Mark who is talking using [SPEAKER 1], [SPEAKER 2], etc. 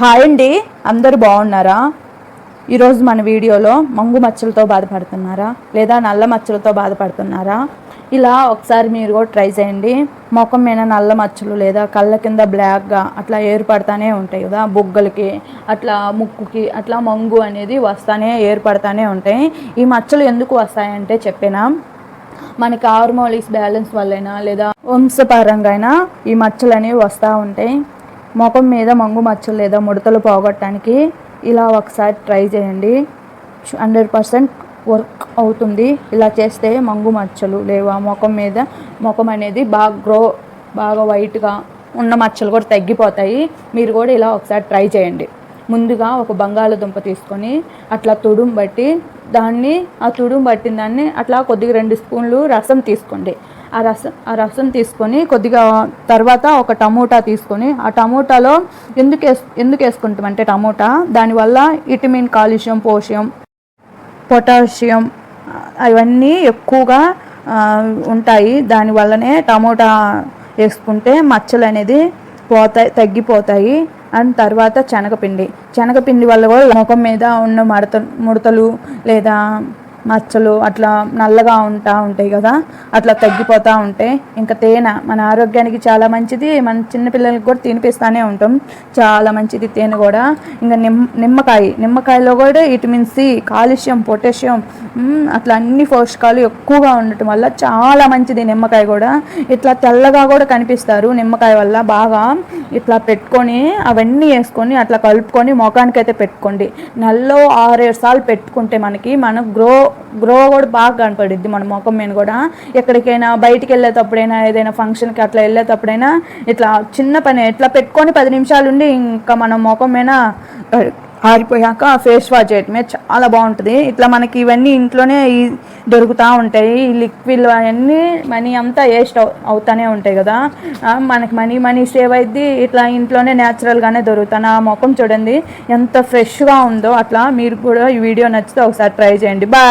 [SPEAKER 1] Hi అండి, అందరూ బాగున్నారా? ఈరోజు మన వీడియోలో మంగు మచ్చలతో బాధపడుతున్నారా లేదా నల్ల మచ్చలతో బాధపడుతున్నారా? ఇలా ఒకసారి మీరు కూడా ట్రై చేయండి. ముఖం మీద నల్ల మచ్చలు లేదా కళ్ళ కింద బ్లాక్గా అట్లా ఏర్పడతానే ఉంటాయి కదా, బుగ్గలకి అట్లా ముక్కుకి అట్లా మంగు అనేది ఏర్పడతానే ఉంటాయి. ఈ మచ్చలు ఎందుకు వస్తాయంటే చెప్పినా, మనకి హార్మోన్స్ బ్యాలెన్స్ వల్లైనా లేదా వంశపరంగా అయినా ఈ మచ్చలు అనేవి వస్తూ ఉంటాయి. ముఖం మీద మంగు మచ్చలు లేదా ముడతలు పోగొట్టడానికి ఇలా ఒకసారి ట్రై చేయండి. 100% వర్క్ అవుతుంది. ఇలా చేస్తే మంగు మచ్చలు లేవా, ముఖం అనేది బాగా వైట్గా ఉన్న మచ్చలు కూడా తగ్గిపోతాయి. మీరు కూడా ఇలా ఒకసారి ట్రై చేయండి. ముందుగా ఒక బంగాళదుంప తీసుకొని అట్లా తుడుము బట్టి ఆ తుడుము పట్టిన దాన్ని అట్లా కొద్దిగా 2 స్పూన్లు రసం తీసుకోండి. ఆ రసం తీసుకొని కొద్దిగా తర్వాత ఒక టమోటా తీసుకొని, ఆ టమోటాలో ఎందుకు వేసుకుంటామంటే టమోటా దానివల్ల విటమిన్, కాల్షియం, పొటాషియం అవన్నీ ఎక్కువగా ఉంటాయి. దానివల్లనే టమోటా వేసుకుంటే మచ్చలు అనేది తగ్గిపోతాయి. అండ్ తర్వాత శనగపిండి వల్ల కూడా ముఖం మీద ఉన్న ముడతలు లేదా మచ్చలు అట్లా నల్లగా ఉంటాయి కదా, అట్లా తగ్గిపోతూ ఉంటాయి. ఇంకా తేనె మన ఆరోగ్యానికి చాలా మంచిది. మన చిన్నపిల్లలకి కూడా తినిపిస్తూనే ఉంటాం, చాలా మంచిది తేనె కూడా. ఇంకా నిమ్మకాయలో కూడా విటమిన్ సి, కాల్షియం, పొటాషియం అట్లా అన్ని పోషకాలు ఎక్కువగా ఉండటం వల్ల చాలా మంచిది నిమ్మకాయ కూడా. ఇట్లా తెల్లగా కూడా కనిపిస్తారు నిమ్మకాయ వల్ల. బాగా ఇట్లా పెట్టుకొని అవన్నీ వేసుకొని అట్లా కలుపుకొని ముఖానికైతే పెట్టుకోండి. నెలలో 6-7 సార్లు పెట్టుకుంటే మనకు గ్రో కూడా బాగా కనపడిద్ది మన ముఖం మీద కూడా. ఎక్కడికైనా బయటికి వెళ్ళేటప్పుడైనా ఏదైనా ఫంక్షన్కి అట్లా వెళ్ళేటప్పుడైనా ఇట్లా చిన్న పని ఇట్లా పెట్టుకొని 10 నిమిషాలు ఉండి ఇంకా మన ముఖం మీద ఆరిపోయాక ఫేస్ వాష్ చేయటమే చాలా బాగుంటుంది. ఇట్లా మనకి ఇవన్నీ ఇంట్లోనే దొరుకుతూ ఉంటాయి. ఈ లిక్విడ్ అవన్నీ మనీ అంతా వేస్ట్ అవుతూనే ఉంటాయి కదా, మనకి మనీ సేవ్ అయింది. ఇట్లా ఇంట్లోనే న్యాచురల్గానే దొరుకుతాను. ఆ ముఖం చూడండి ఎంత ఫ్రెష్గా ఉందో. అట్లా మీరు కూడా ఈ వీడియో నచ్చితే ఒకసారి ట్రై చేయండి. బాయ్.